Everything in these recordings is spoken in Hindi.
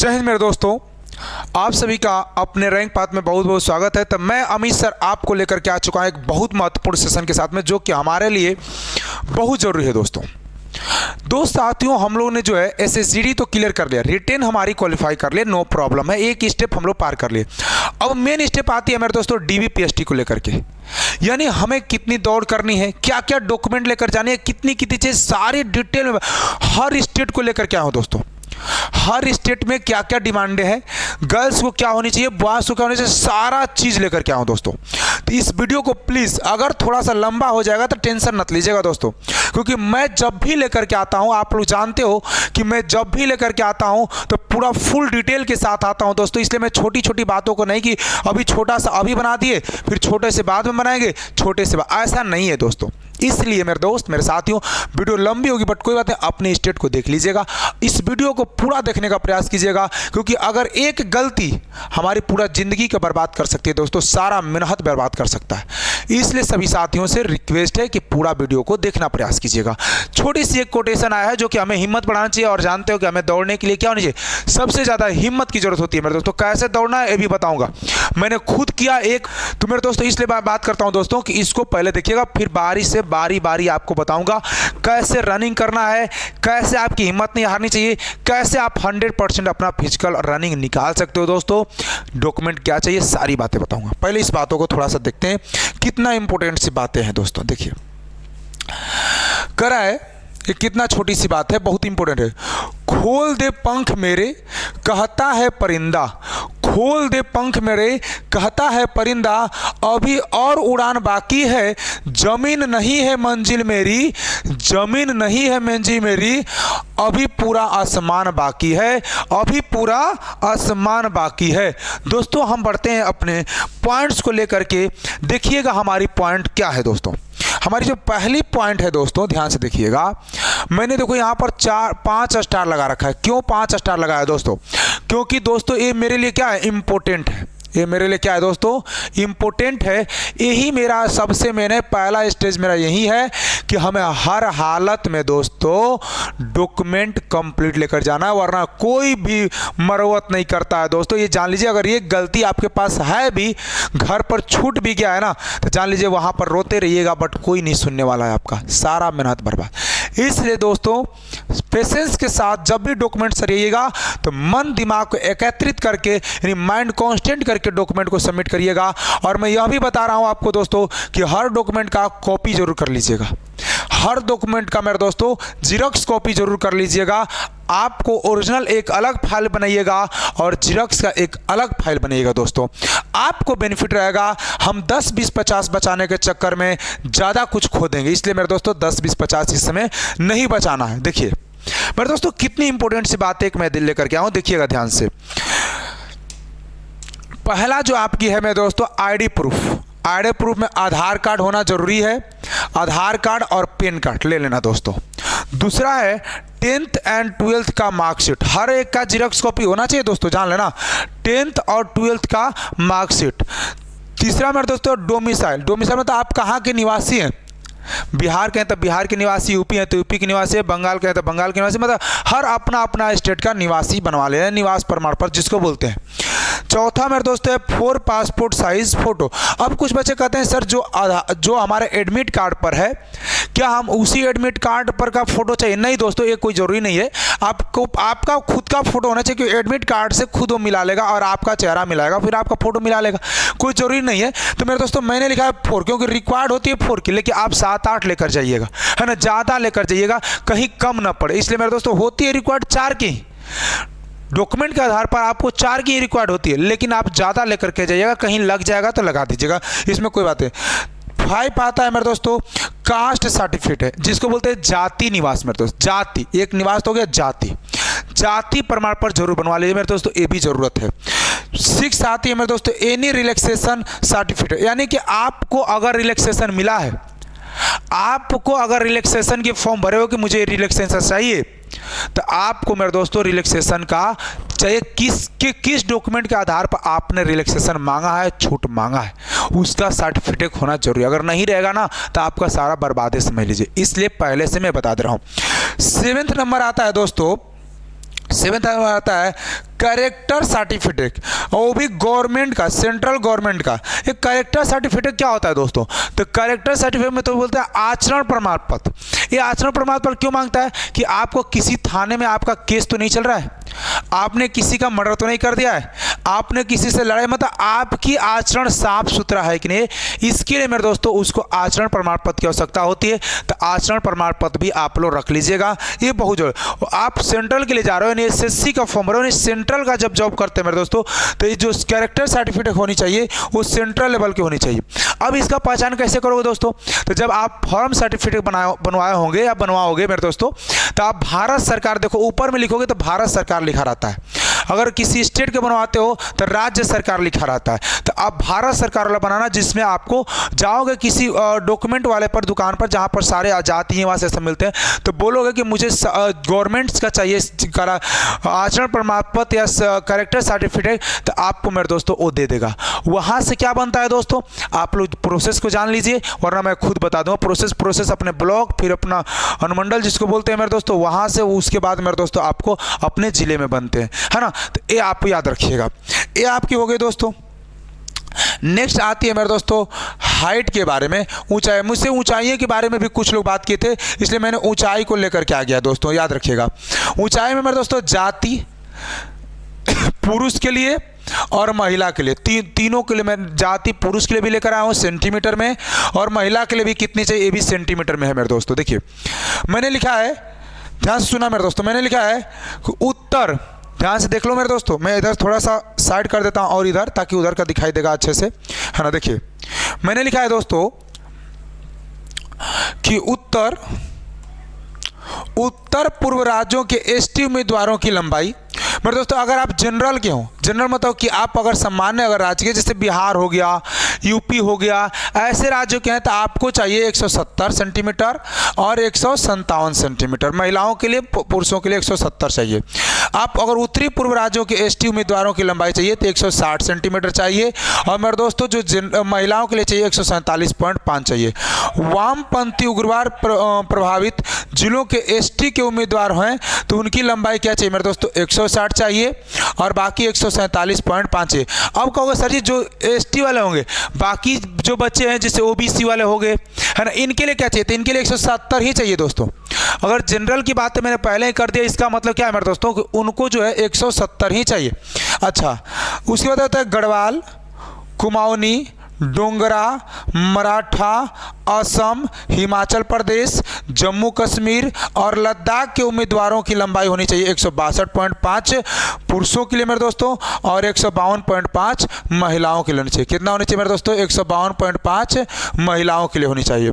जय हिंद मेरे दोस्तों, आप सभी का अपने रैंक पाथ में बहुत बहुत स्वागत है। तो मैं अमित सर आपको लेकर के आ चुका हूं एक बहुत महत्वपूर्ण सेशन के साथ में, जो कि हमारे लिए बहुत ज़रूरी है दोस्तों। साथियों, हम लोगों ने जो है एसएसजीडी तो क्लियर कर लिया, रिटेन हमारी क्वालिफाई कर लिया, नो प्रॉब्लम है, एक स्टेप हम लोग पार कर लिए। अब मेन स्टेप आती है मेरे दोस्तों डीबीपीएसटी को लेकर के, यानी हमें कितनी दौड़ करनी है, क्या क्या डॉक्यूमेंट लेकर जानी है, कितनी कितनी चीज़, सारी डिटेल में हर स्टेट को लेकर के आया हूँ दोस्तों। हर स्टेट में क्या क्या डिमांडें हैं, गर्ल्स को क्या होनी चाहिए, बॉयज को क्या होनी चाहिए, सारा चीज़ लेकर के आऊँ दोस्तों। तो इस वीडियो को प्लीज़ अगर थोड़ा सा लंबा हो जाएगा तो टेंशन मत लीजिएगा दोस्तों, क्योंकि मैं जब भी लेकर के आता हूँ, आप लोग जानते हो कि मैं जब भी लेकर के आता हूँ तो पूरा फुल डिटेल के साथ आता हूँ दोस्तों। इसलिए मैं छोटी छोटी बातों को नहीं कि अभी छोटा सा अभी बना दिए फिर छोटे से बाद में बनाएंगे, छोटे से ऐसा नहीं है दोस्तों। इसलिए मेरे दोस्त, मेरे साथियों, वीडियो लंबी होगी बट कोई बात नहीं, अपने स्टेट को देख लीजिएगा, इस वीडियो को पूरा देखने का प्रयास कीजिएगा, क्योंकि अगर एक गलती हमारी पूरा ज़िंदगी को बर्बाद कर सकती है दोस्तों, सारा मेहनत बर्बाद कर सकता है। इसलिए सभी साथियों से रिक्वेस्ट है कि पूरा वीडियो को देखना प्रयास कीजिएगा। छोटी सी एक कोटेशन आया है जो कि हमें हिम्मत बढ़ाना चाहिए, और जानते हो कि हमें दौड़ने के लिए क्या होनी चाहिए, सबसे ज़्यादा हिम्मत की जरूरत होती है मेरे दोस्तों। कैसे दौड़ना है ये भी बताऊँगा, मैंने खुद किया एक, तो मेरे दोस्तों इसलिए बात करता हूँ दोस्तों कि इसको पहले देखिएगा, फिर बारी बारी आपको बताऊंगा कैसे रनिंग करना है, कैसे आपकी हिम्मत नहीं हारनी चाहिए, कैसे आप 100% अपना फिजिकल रनिंग निकाल सकते हो दोस्तों, डॉक्यूमेंट क्या चाहिए, सारी बातें बताऊंगा। पहले इस बातों को थोड़ा सा देखते हैं, कितना इंपॉर्टेंट सी बातें हैं दोस्तों। देखिए करा है कि कितना छोटी सी बात है, बहुत इंपॉर्टेंट है। खोल दे पंख मेरे कहता है परिंदा, खोल दे पंख मेरे कहता है परिंदा, अभी और उड़ान बाकी है, जमीन नहीं है मंजिल मेरी, जमीन नहीं है मंजिल मेरी, अभी पूरा आसमान बाकी है, अभी पूरा आसमान बाकी है। दोस्तों हम बढ़ते हैं अपने पॉइंट्स को लेकर के, देखिएगा हमारी पॉइंट क्या है दोस्तों। हमारी जो पहली पॉइंट है दोस्तों, ध्यान से देखिएगा, मैंने देखो यहाँ पर 5 स्टार लगा रखा है। क्यों 5 स्टार लगाया दोस्तों? क्योंकि दोस्तों ये मेरे लिए क्या है, इम्पोर्टेंट है। ये मेरे लिए क्या है दोस्तों, इम्पोर्टेंट है। यही मेरा सबसे मैंने पहला स्टेज मेरा यही है कि हमें हर हालत में दोस्तों डॉक्यूमेंट कंप्लीट लेकर जाना है, वरना कोई भी मरवत नहीं करता है दोस्तों। ये जान लीजिए, अगर ये गलती आपके पास है भी, घर पर छूट भी गया है ना, तो जान लीजिए वहाँ पर रोते रहिएगा बट कोई नहीं सुनने वाला है, आपका सारा मेहनत बर्बाद। इसलिए दोस्तों पेशेंस के साथ जब भी डॉक्यूमेंट सरिएगा तो मन दिमाग को एकत्रित करके, यानी माइंड कांस्टेंट करके डॉक्यूमेंट को सबमिट करिएगा। और मैं यह भी बता रहा हूं आपको दोस्तों कि हर डॉक्यूमेंट का कॉपी जरूर कर लीजिएगा, हर डॉक्यूमेंट का मेरे दोस्तों जेरॉक्स कॉपी जरूर कर लीजिएगा। आपको ओरिजिनल एक अलग फाइल बनाइएगा और जेरॉक्स का एक अलग फाइल बनाइएगा दोस्तों, आपको बेनिफिट रहेगा। हम 10, 20, 50 बचाने के चक्कर में ज़्यादा कुछ खो देंगे, इसलिए मेरे दोस्तों 10, 20, 50 इस समय नहीं बचाना है। देखिए मेरे दोस्तों कितनी इंपॉर्टेंट सी बात है, एक मैं दिल लेकर के आऊँ, देखिएगा ध्यान से। पहला जो आपकी है मेरे दोस्तों आईडी प्रूफ, आईडी प्रूफ में आधार कार्ड होना जरूरी है, आधार कार्ड और पैन कार्ड ले लेना दोस्तों। दूसरा है 10th एंड 12th का मार्कशीट, हर एक का जेरॉक्स कॉपी होना चाहिए दोस्तों, जान लेना, 10th और 12th का मार्कशीट। तीसरा मेरे दोस्तों डोमिसाइल, डोमिसाइल मतलब आप कहाँ के निवासी हैं, बिहार के हैं तो बिहार के निवासी, यूपी हैं तो यूपी के निवासी, बंगाल के हैं तो बंगाल के निवासी, मतलब हर अपना अपना स्टेट का निवासी बनवा ले, निवास प्रमाण पत्र जिसको बोलते हैं। चौथा मेरे दोस्तों है 4 पासपोर्ट साइज फोटो। अब कुछ बच्चे कहते हैं सर जो हमारे एडमिट कार्ड पर है, क्या हम उसी एडमिट कार्ड पर का फोटो चाहिए? नहीं दोस्तों, ये कोई जरूरी नहीं है, आपको आपका खुद का फोटो होना चाहिए, क्योंकि एडमिट कार्ड से खुद वो मिला लेगा और आपका चेहरा मिलाएगा, फिर आपका फोटो मिला लेगा, कोई जरूरी नहीं है। तो मेरे दोस्तों मैंने लिखा है 4, क्योंकि रिक्वायर्ड होती है 4 की, लेकिन आप 7-8 लेकर जाइएगा, है ना, ज़्यादा लेकर जाइएगा, कहीं कम ना पड़े। इसलिए मेरे दोस्तों होती है रिक्वायर्ड 4 की, डॉक्यूमेंट के आधार पर आपको 4 की रिक्वायर्ड होती है, लेकिन आप ज़्यादा लेकर के जाइएगा, कहीं लग जाएगा तो लगा दीजिएगा, इसमें कोई बात है। 5 आता है मेरे दोस्तों कास्ट सर्टिफिकेट है, जिसको बोलते हैं जाति निवास। मेरे दोस्त जाति, एक निवास तो हो गया, जाति, जाति प्रमाण पत्र जरूर बनवा लीजिए मेरे दोस्तों, ये भी जरूरत है। 6 आती है मेरे दोस्तों एनी रिलैक्सेशन सर्टिफिकेट, यानी कि आपको अगर रिलैक्सेशन मिला है, आपको अगर रिलैक्सेशन के फॉर्म भरे हो कि मुझे रिलैक्सेशन चाहिए, तो आपको मेरे दोस्तों रिलैक्सेशन का चाहिए, किस डॉक्यूमेंट के आधार पर आपने रिलैक्सेशन मांगा है, छूट मांगा है, उसका सर्टिफिकेट होना जरूरी है। अगर नहीं रहेगा ना तो आपका सारा बर्बादी समझ लीजिए, इसलिए पहले से मैं बता दे रहा हूँ। 7वां नंबर आता है दोस्तों 7th आता है कैरेक्टर सर्टिफिकेट, और वो भी गवर्नमेंट का, सेंट्रल गवर्नमेंट का। एक कैरेक्टर सर्टिफिकेट क्या होता है दोस्तों? तो कैरेक्टर सर्टिफिकेट में तो बोलते हैं आचरण प्रमाण पत्र। ये आचरण प्रमाण पत्र क्यों मांगता है? कि आपको किसी थाने में आपका केस तो नहीं चल रहा है, आपने किसी का मर्डर तो नहीं कर दिया है, आपने किसी से लड़ाई, मतलब आपकी आचरण साफ सुथरा है कि नहीं, इसके लिए मेरे दोस्तों उसको आचरण प्रमाण पत्र की आवश्यकता होती है। तो आचरण प्रमाण पत्र भी आप लोग रख लीजिएगा, ये बहुत जरूरी। आप सेंट्रल के लिए जा रहे हो, एसएससी का फॉर्म भर रहे हो, सेंट्रल का जब जॉब करते हैं मेरे दोस्तों, तो ये जो कैरेक्टर सर्टिफिकेट होनी चाहिए वो सेंट्रल लेवल की होनी चाहिए। अब इसका पहचान कैसे करोगे दोस्तों? तो जब आप फॉर्म सर्टिफिकेट बनवाए होंगे या बनवाओगे मेरे दोस्तों, तो आप भारत सरकार, देखो ऊपर में लिखोगे तो भारत सरकार लिखा रहता है, अगर किसी स्टेट के बनवाते हो तो राज्य सरकार लिखा रहता है। तो आप भारत सरकार वाला बनाना, जिसमें आपको जाओगे किसी डॉक्यूमेंट वाले पर, दुकान पर, जहाँ पर सारे जाति निवास ऐसे मिलते हैं, तो बोलोगे कि मुझे गवर्नमेंट्स का चाहिए आचरण प्रमाण पत्र या कैरेक्टर सर्टिफिकेट, तो आपको मेरे दोस्तों वो दे देगा। वहाँ से क्या बनता है दोस्तों, आप लोग प्रोसेस को जान लीजिए, वरना मैं खुद बता दूँगा। प्रोसेस अपने ब्लॉक, फिर अपना अनुमंडल जिसको बोलते हैं मेरे दोस्तों, वहाँ से उसके बाद मेरे दोस्तों आपको अपने ज़िले में बनते हैं, है ना। तो ये आप याद रखिएगा। ये आपकी हो गई दोस्तों। नेक्स्ट आती है मेरे दोस्तों हाइट के बारे में, ऊंचाई। मुझसे ऊंचाइयों के बारे में भी कुछ लोग बात किए थे, इसलिए मैंने ऊंचाई को लेकर के आ गया दोस्तों, याद रखिएगा। ऊंचाई में मेरे दोस्तों जाति पुरुष के लिए और महिला के लिए, तीनों के लिए मैं जाति पुरुष के लिए भी लेकर आया हूँ सेंटीमीटर में, और महिला के लिए भी कितनी चाहिए ये भी सेंटीमीटर में है मेरे दोस्तों। देखिए मैंने लिखा है, ध्यान से सुना मेरे दोस्तों, मैंने लिखा है उत्तर, ध्यान से देख लो मेरे दोस्तों, मैं इधर थोड़ा सा साइड कर देता हूँ और इधर, ताकि उधर का दिखाई देगा अच्छे से, है ना। देखिए मैंने लिखा है दोस्तों कि उत्तर पूर्व राज्यों के एसटी उम्मीदवारों की लंबाई, मेरे दोस्तों अगर आप जनरल के हो, जनरल मतलब कि आप अगर सामान्य अगर राज्य के, जैसे बिहार हो गया, यूपी हो गया, ऐसे राज्यों के हैं, तो आपको चाहिए 170 सेंटीमीटर और 157 सेंटीमीटर। महिलाओं के लिए, पुरुषों के लिए 170 चाहिए। आप अगर उत्तरी पूर्व राज्यों के एसटी उम्मीदवारों की लंबाई चाहिए तो 160 सेंटीमीटर चाहिए, और मेरे दोस्तों जो महिलाओं के लिए चाहिए 147.5 चाहिए। वामपंथी उग्रवाद प्रभावित जिलों के एसटी के उम्मीदवार हैं तो उनकी लंबाई क्या चाहिए मेरे दोस्तों, 160 चाहिए, और बाकी 147.5 चाहिए। अब कहोगे सर जी जो एसटी वाले होंगे, बाकी जो बच्चे हैं जैसे ओबीसी वाले हो गए, है ना, इनके लिए क्या चाहिए? तो इनके लिए 170 ही चाहिए दोस्तों। अगर जनरल की बात है मैंने पहले ही कर दिया, इसका मतलब क्या है मेरे दोस्तों कि उनको जो है 170 ही चाहिए। अच्छा, उसके बाद आता है गढ़वाल, कुमाऊनी, डोंगरा, मराठा, असम, हिमाचल प्रदेश, जम्मू कश्मीर और लद्दाख के उम्मीदवारों की लंबाई होनी चाहिए 162.5 पुरुषों के लिए मेरे दोस्तों, और 152.5 महिलाओं के लिए होनी चाहिए। कितना होनी चाहिए मेरे दोस्तों? 152.5 महिलाओं के लिए होनी चाहिए।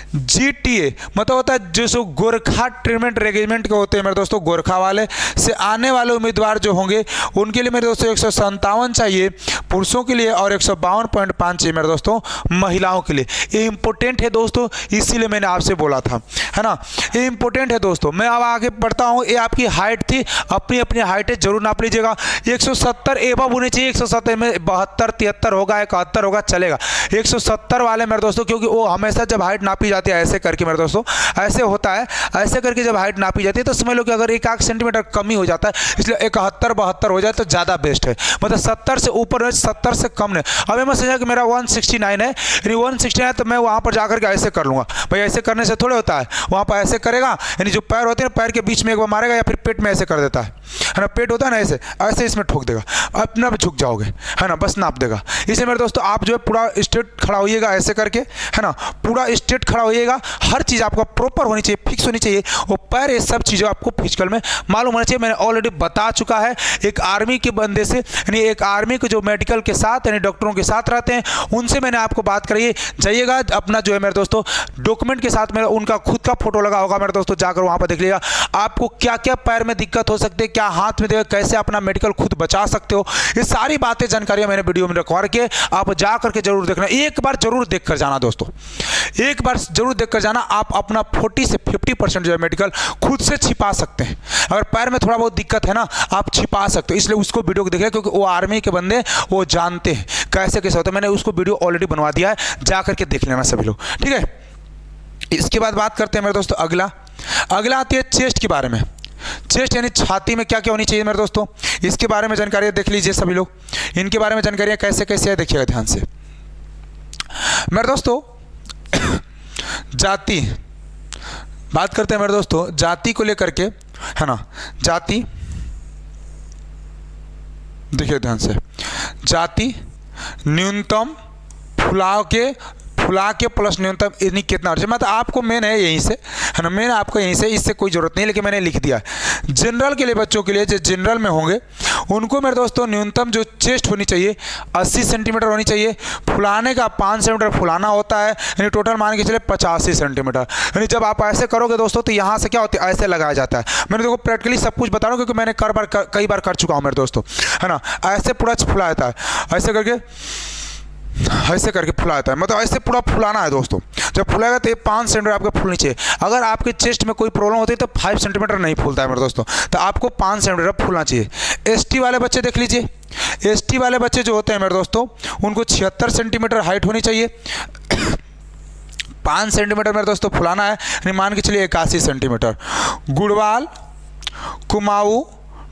GTA मतलब होता है जो गोरखा ट्रीटमेंट रेजिमेंट के होते हैं मेरे दोस्तों, गोरखा वाले से आने वाले उम्मीदवार जो होंगे उनके लिए मेरे दोस्तों 157 चाहिए पुरुषों के लिए, और 152.5 चाहिए मेरे दोस्तों महिलाओं के लिए। ये इंपॉर्टेंट है दोस्तों, इसीलिए मैंने आपसे बोला था, है ना, ये इंपॉर्टेंट है दोस्तों। मैं अब आगे बढ़ता हूँ। ये आपकी हाइट थी, अपनी अपनी हाइट है, जरूर नाप लीजिएगा। 170 एबव होनी चाहिए, 170 में 72, 73 होगा, 71 होगा, चलेगा। 170 वाले मेरे दोस्तों, क्योंकि वो हमेशा जब हाइट नापी जाती है ऐसे करके मेरे दोस्तों, ऐसे होता है, ऐसे करके जब हाइट नापी जाती है तो समझ लो कि अगर 1 सेंटीमीटर कमी हो जाता है, इसलिए 71, 72 हो जाए तो ज़्यादा बेस्ट है। मतलब 70 से ऊपर है, 70 से कम नहीं। अभी मैं समझा कि मेरा 169 है, यानी 169 तो मैं वहाँ पर जाकर के ऐसे कर लूँगा। भाई ऐसे करने से थोड़े होता है, वहाँ पर ऐसे करेगा, यानी जो पैर होते हैं पैर के बीच में एक बार मारेगा, या फिर पेट में ऐसे कर देता है ना, पेट होता है ना, ऐसे ऐसे इसमें ठोक देगा, अपना भी झुक जाओगे, है ना, बस नाप देगा। इसे मेरे दोस्तों आप जो है पूरा स्ट्रेट खड़ा होइएगा ऐसे करके, है ना, पूरा स्ट्रेट खड़ा होइएगा। हर चीज़ आपका प्रॉपर होनी चाहिए, फिक्स होनी चाहिए, वो पैर, ये सब चीज़ें आपको फिजिकल में मालूम होना चाहिए। मैंने ऑलरेडी बता चुका है, एक आर्मी के बंदे से, यानी एक आर्मी के जो मेडिकल के साथ यानी डॉक्टरों के साथ रहते हैं, उनसे मैंने आपको बात कराई। जाइएगा अपना जो है मेरे दोस्तों डॉक्यूमेंट के साथ, मेरा उनका खुद का फोटो लगा होगा मेरे दोस्तों, जाकर वहाँ पर देख लीजिएगा आपको क्या क्या पैर में दिक्कत हो सकती है, क्या हाथ में देगा, कैसे अपना मेडिकल खुद बचा सकते हो, ये सारी बातें जानकारियाँ मैंने वीडियो में रखवा के आप जा करके जरूर देखना। एक बार जरूर देख कर जाना दोस्तों, एक बार जरूर देख कर जाना। आप अपना 40 से 50% जो है मेडिकल खुद से छिपा सकते हैं। अगर पैर में थोड़ा बहुत दिक्कत है ना, आप छिपा सकते हो, इसलिए उसको वीडियो को देखिए, क्योंकि वो आर्मी के बंदे वो जानते हैं कैसे कैसे होता है। मैंने उसको वीडियो ऑलरेडी बनवा दिया है, जा करके देख लेना सभी लोग, ठीक है। इसके बाद बात करते हैं मेरे दोस्तों अगला आती है चेस्ट के बारे में। चेस्ट यानी छाती में क्या क्या होनी चाहिए मेरे दोस्तों, इसके बारे में जानकारी देख लीजिए सभी लोग। इनके बारे में जानकारी कैसे कैसे है देखिएगा ध्यान से मेरे दोस्तों। जाति बात करते हैं मेरे दोस्तों, जाति को लेकर के, है ना। जाति देखिए ध्यान से, जाति न्यूनतम फुला के प्लस न्यूनतम यानी कितना, मतलब आपको मेन है यहीं से, है ना, मेन आपको यहीं से, इससे कोई ज़रूरत नहीं, लेकिन मैंने लिख दिया। जनरल के लिए बच्चों के लिए जो जनरल में होंगे उनको मेरे दोस्तों न्यूनतम जो चेस्ट होनी चाहिए 80 सेंटीमीटर होनी चाहिए। फुलाने का 5 सेंटीमीटर फुलाना होता है, यानी टोटल मान के चले 85 सेंटीमीटर। यानी जब आप ऐसे करोगे दोस्तों तो यहाँ से क्या होता है, ऐसे लगाया जाता है। मैंने देखो प्रैक्टिकली सब कुछ बता रहा हूँ क्योंकि मैंने कई बार कर चुका हूँ मेरे दोस्तों, है ना। ऐसे पूरा फुलाया जाता है, ऐसे करके फुलाता है, मतलब ऐसे पूरा फुलाना है दोस्तों। जब फुलाएगा तो ये 5 सेंटीमीटर आपको फूलनी चाहिए। अगर आपके चेस्ट में कोई प्रॉब्लम होती है तो 5 सेंटीमीटर नहीं फूलता है मेरे दोस्तों, तो आपको 5 सेंटीमीटर फूलना चाहिए। एसटी वाले बच्चे देख लीजिए, एसटी वाले बच्चे जो होते हैं मेरे दोस्तों उनको 76 सेंटीमीटर हाइट होनी चाहिए। 5 सेंटीमीटर मेरे दोस्तों फुलाना है, यानी मान के चलिए 81 सेंटीमीटर। गुड़वाल, कुमाऊं,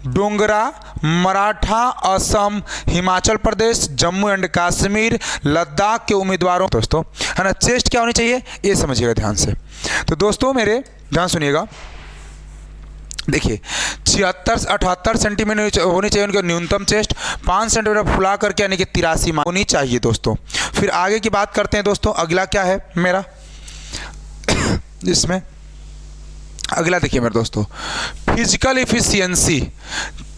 डोंगरा, मराठा, असम, हिमाचल प्रदेश, जम्मू एंड कश्मीर, लद्दाख के उम्मीदवारों दोस्तों, है ना, चेस्ट क्या होनी चाहिए ये समझिएगा ध्यान से। तो दोस्तों मेरे ध्यान सुनिएगा, देखिए 76-78 सेंटीमीटर होनी चाहिए उनका न्यूनतम चेस्ट, 5 सेंटीमीटर फुला करके यानी कि 83 होनी चाहिए दोस्तों। फिर आगे की बात करते हैं दोस्तों, अगला क्या है मेरा इसमें, अगला देखिए मेरे दोस्तों, फिजिकल इफिशियंसी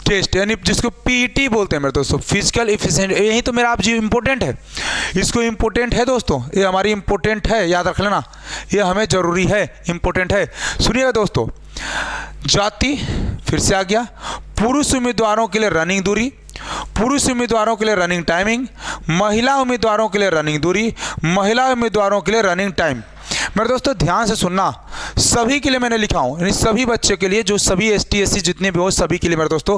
टेस्ट, यानी जिसको पीटी बोलते हैं मेरे दोस्तों, फिजिकल इफिशिएंसी। यही तो मेरा आप जी इंपॉर्टेंट है, इसको इंपॉर्टेंट है दोस्तों, ये हमारी इंपॉर्टेंट है, याद रख लेना, ये हमें जरूरी है, इंपॉर्टेंट है। सुनिएगा दोस्तों, जाति फिर से आ गया, पुरुष उम्मीदवारों के लिए रनिंग दूरी, पुरुष उम्मीदवारों के लिए रनिंग टाइमिंग, महिला उम्मीदवारों के लिए रनिंग दूरी, महिला उम्मीदवारों के लिए रनिंग टाइम। मेरे दोस्तों ध्यान से सुनना, सभी के लिए मैंने लिखा हूँ, यानी सभी बच्चे के लिए, जो सभी ST SC जितने भी हो सभी के लिए मेरे दोस्तों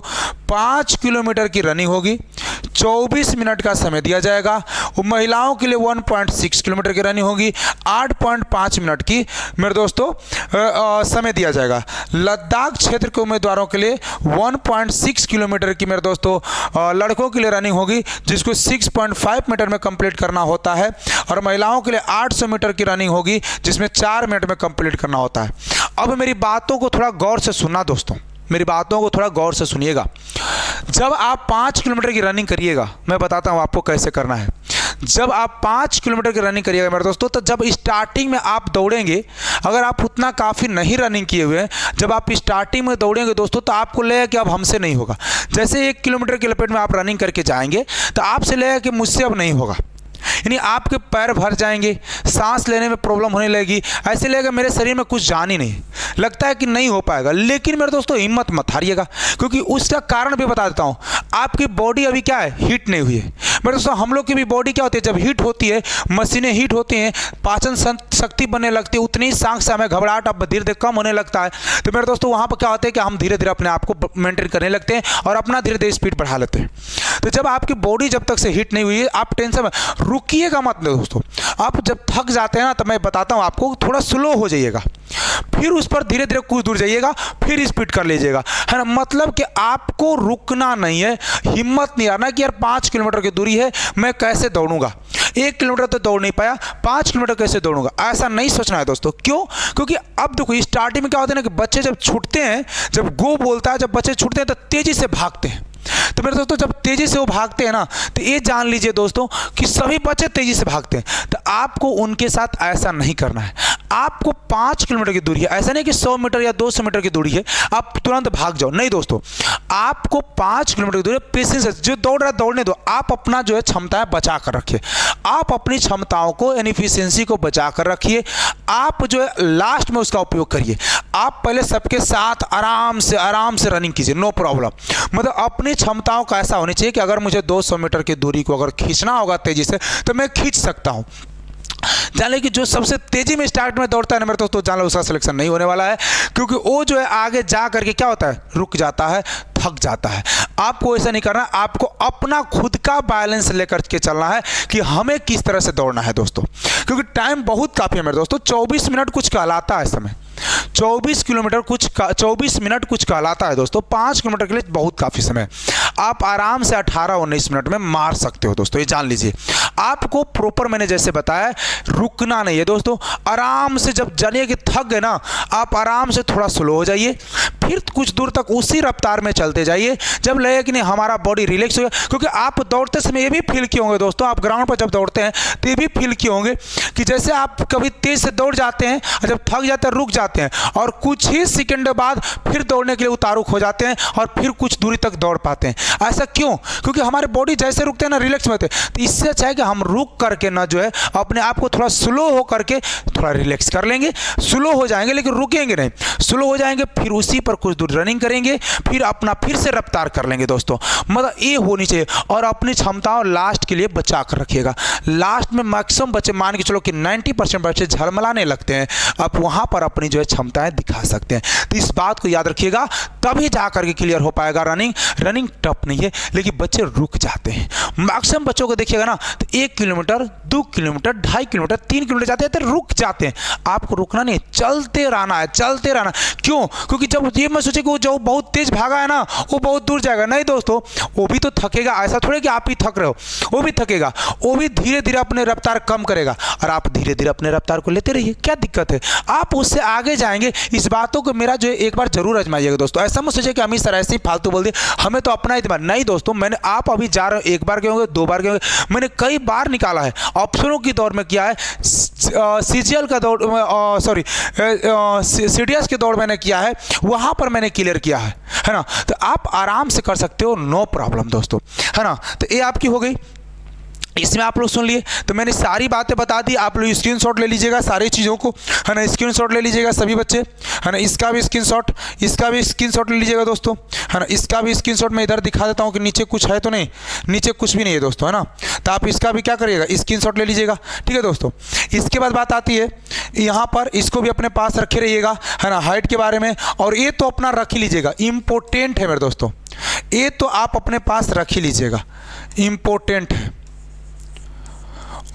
5 किलोमीटर की रनिंग होगी, 24 मिनट का समय दिया जाएगा। महिलाओं के लिए 1.6 किलोमीटर की रनिंग होगी, 8.5 मिनट की मेरे दोस्तों समय दिया जाएगा। लद्दाख क्षेत्र के उम्मीदवारों के लिए 1.6 किलोमीटर की मेरे दोस्तों लड़कों के लिए रनिंग होगी, जिसको 6.5 मीटर में कंप्लीट करना होता है, और महिलाओं के लिए 800 मीटर की रनिंग होगी, जिसमें 4 मिनट में कंप्लीट करना होता है। अब मेरी बातों को थोड़ा गौर से सुनना दोस्तों, मेरी बातों को थोड़ा गौर से सुनिएगा। जब आप 5 किलोमीटर की रनिंग करिएगा, मैं बताता हूँ आपको कैसे करना है। जब आप 5 किलोमीटर की रनिंग करिएगा मेरे दोस्तों, तो जब स्टार्टिंग में आप दौड़ेंगे, अगर आप उतना काफ़ी नहीं रनिंग किए हुए हैं, जब आप स्टार्टिंग में दौड़ेंगे दोस्तों, तो आपको लगेगा कि अब हमसे नहीं होगा। जैसे 1 किलोमीटर की लपेट में आप रनिंग करके जाएंगे तो आपसे लगेगा कि मुझसे अब नहीं होगा, यानी आपके पैर भर जाएंगे, सांस लेने में प्रॉब्लम होने लगेगी, ऐसे लगेगा मेरे शरीर में कुछ जान ही नहीं, लगता है कि नहीं हो पाएगा। लेकिन मेरे दोस्तों हिम्मत मत हारिएगा, क्योंकि उसका कारण भी बता देता हूँ। आपकी बॉडी अभी क्या है, हीट नहीं हुई है मेरे दोस्तों। हम लोग की भी बॉडी क्या होती है, जब हीट होती है, मशीनें हीट होती हैं, पाचन शक्ति बनने लगती है, उतनी सांस से हमें घबराहट अब धीरे धीरे कम होने लगता है। तो मेरे दोस्तों वहाँ पर क्या होता है कि हम धीरे धीरे अपने आप को मेंटेन करने लगते हैं और अपना धीरे धीरे स्पीड बढ़ा लेते हैं। तो जब आपकी बॉडी जब तक से हीट नहीं हुई है, आप टेंशन में रुकिएगा मत दोस्तों। आप जब थक जाते हैं ना, तो मैं बताता हूँ आपको, थोड़ा स्लो हो जाइएगा, फिर उस पर धीरे धीरे कुछ दूर जाइएगा, फिर स्पीड कर लीजिएगा, है ना। मतलब कि आपको रुकना नहीं है, हिम्मत नहीं आना कि यार 5 किलोमीटर की दूरी है, मैं कैसे दौड़ूंगा, 1 किलोमीटर तो दौड़ नहीं पाया, 5 किलोमीटर कैसे दौड़ूंगा, ऐसा नहीं सोचना है दोस्तों। क्यों? क्योंकि अब देखो स्टार्टिंग में क्या होता है ना कि बच्चे जब छूटते हैं, जब गो बोलता है, जब बच्चे छूटते हैं तो तेजी से भागते हैं। तो मेरे दोस्तों जब तेजी से वो भागते हैं ना, तो ये जान लीजिए दोस्तों कि सभी बच्चे तेजी से भागते हैं। तो आपको उनके साथ ऐसा नहीं करना है। आपको 5 किलोमीटर की दूरी है, ऐसा नहीं कि 100 मीटर या 200 मीटर की दूरी है आप तुरंत भाग जाओ, नहीं दोस्तों। आपको 5 किलोमीटर की दूरी पेशेंस से, जो दौड़ रहा है दौड़ने दो, आप अपना जो है क्षमताएं बचा कर रखिए, आप अपनी क्षमताओं को यानी एफिशिएंसी को बचा कर रखिए। आप जो है लास्ट में उसका उपयोग करिए। आप पहले सबके साथ आराम से रनिंग कीजिए, नो प्रॉब्लम। मतलब अपनी क्षमताओं का ऐसा होनी चाहिए कि अगर मुझे 200 मीटर की दूरी को अगर खींचना होगा तेजी से, तो मैं खींच सकता हूँ। जान लो कि जो सबसे तेजी में स्टार्ट में दौड़ता है ना मेरे दोस्तों, जान लो उसका सिलेक्शन नहीं होने वाला है, क्योंकि वो जो है आगे जा करके क्या होता है, रुक जाता है, थक जाता है। आपको ऐसा नहीं करना, आपको अपना खुद का बैलेंस लेकर के चलना है कि हमें किस तरह से दौड़ना है दोस्तों, क्योंकि टाइम बहुत काफ़ी है मेरे दोस्तों। 24 मिनट कुछ कहलाता है समय, 24 किलोमीटर 24 मिनट कुछ कहलाता है दोस्तों। 5 किलोमीटर के लिए बहुत काफ़ी समय, आप आराम से 18-19 मिनट में मार सकते हो दोस्तों, ये जान लीजिए। आपको प्रॉपर मैंने जैसे बताया रुकना नहीं है दोस्तों। आराम से जब जानिए कि थक गए ना, आप आराम से थोड़ा स्लो हो जाइए, फिर कुछ दूर तक उसी रफ्तार में चलते जाइए। जब लगे कि नहीं हमारा बॉडी रिलैक्स हो गया, क्योंकि आप दौड़ते समय ये भी फील किए होंगे दोस्तों, आप ग्राउंड पर जब दौड़ते हैं तो ये भी फील किए होंगे कि जैसे आप कभी तेज से दौड़ जाते हैं और जब थक जाते हैं रुक जाते हैं और कुछ ही सेकंड बाद फिर दौड़ने के लिए उतारू हो जाते हैं और फिर कुछ दूरी तक दौड़ पाते हैं। ऐसा क्यों? क्योंकि हमारे बॉडी जैसे रुकते हैं ना रिलैक्स में होते हैं। तो इससे अच्छा है कि हम रुक करके ना जो है अपने आप को थोड़ा स्लो हो करके थोड़ा रिलैक्स कर लेंगे। स्लो हो जाएंगे लेकिन रुकेंगे नहीं, स्लो हो जाएंगे, फिर उसी पर कुछ दूर रनिंग करेंगे, फिर अपना फिर से रफ्तार कर लेंगे दोस्तों। मतलब ये होनी चाहिए। और अपनी क्षमताओं लास्ट के लिए बचा कर रखिएगा। लास्ट में मैक्सिमम बच्चे मान के चलो कि 90% बच्चे झलमलाने लगते हैं, आप वहाँ पर अपनी जो है क्षमताएं दिखा सकते हैं। तो इस बात को याद रखिएगा, तभी जा करके क्लियर हो पाएगा रनिंग। रनिंग टफ नहीं है लेकिन बच्चे रुक जाते हैं। मैक्सिमम बच्चों को देखिएगा ना तो 1 किलोमीटर 2 किलोमीटर 2.5 किलोमीटर 3 किलोमीटर जाते हैं तो रुक जाते हैं। आपको रुकना नहीं, चलते रहना है, चलते रहना। क्यों? क्योंकि जब ये मैं सोचे कि वो जो बहुत तेज भागा है ना वो बहुत दूर जाएगा, नहीं दोस्तों, वो भी तो थकेगा। ऐसा थोड़े कि आप ही थक रहे हो, वो भी थकेगा, वो भी धीरे धीरे अपने रफ्तार कम करेगा और आप धीरे धीरे अपने रफ्तार को लेते रहिए। क्या दिक्कत है? आप उससे आगे जाएंगे। इस बातों को मेरा जो है एक बार जरूर आजमाइएगा दोस्तों। ऐसा मत सोचिए कि अमित सर ऐसे ही फालतू बोल दिए, हमें तो अपना ही दिमाग नहीं दोस्तों। मैंने आप अभी जा रहे हो, एक बार गए होंगे, 2 बार गए होंगे, मैंने कई बार निकाला है। ऑप्शनों की दौड़ में किया है, सीजीएल का दौड़, सॉरी सीडीएस की दौड़ मैंने किया है, वहां पर मैंने क्लियर किया है ना। तो आप आराम से कर सकते हो, नो प्रॉब्लम दोस्तों, है ना। तो ये आपकी हो गई। इसमें आप लोग सुन लिए, तो मैंने सारी बातें बता दी। आप लोग स्क्रीनशॉट ले लीजिएगा सारी चीज़ों को, है ना। स्क्रीनशॉट ले लीजिएगा सभी बच्चे, है ना। इसका भी स्क्रीनशॉट, इसका भी स्क्रीनशॉट ले लीजिएगा दोस्तों, है ना। इसका भी स्क्रीनशॉट मैं इधर दिखा देता हूँ कि नीचे कुछ है तो नहीं, नीचे कुछ भी नहीं है दोस्तों, है ना। तो आप इसका भी क्या करिएगा, स्क्रीनशॉट ले लीजिएगा, ठीक है दोस्तों। इसके बाद बात आती है यहाँ पर, इसको भी अपने पास रखे रहिएगा, है ना, हाइट के बारे में। और ये तो अपना रख ही लीजिएगा, इम्पोर्टेंट है मेरे दोस्तों, ये तो आप अपने पास रख ही लीजिएगा, इम्पोर्टेंट है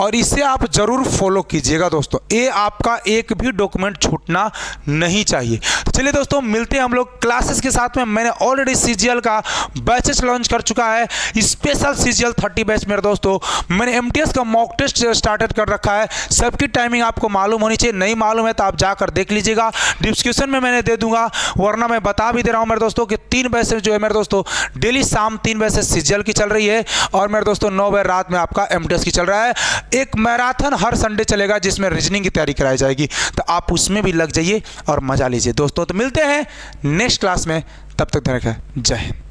और इसे आप जरूर फॉलो कीजिएगा दोस्तों। ये आपका एक भी डॉक्यूमेंट छूटना नहीं चाहिए। तो चलिए दोस्तों, मिलते हैं हम लोग क्लासेस के साथ में। मैंने ऑलरेडी सीजीएल का बैचेस लॉन्च कर चुका है, स्पेशल सीजीएल 30 बैच मेरे दोस्तों। मैंने एमटीएस का मॉक टेस्ट स्टार्टेड कर रखा है। सबकी टाइमिंग आपको मालूम होनी चाहिए, नहीं मालूम है तो आप जाकर देख लीजिएगा, डिस्क्रिप्शन में मैंने दे दूंगा, वरना मैं बता भी दे रहा हूँ मेरे दोस्तों कि 3 बजे से जो है मेरे दोस्तों डेली शाम 3 बजे से सीजीएल की चल रही है और मेरे दोस्तों 9 बजे रात में आपका एमटीएस की चल रहा है। एक मैराथन हर संडे चलेगा जिसमें रीजनिंग की तैयारी कराई जाएगी, तो आप उसमें भी लग जाइए और मजा लीजिए दोस्तों। तो मिलते हैं नेक्स्ट क्लास में, तब तक ध्यान रखें, जय हिंद।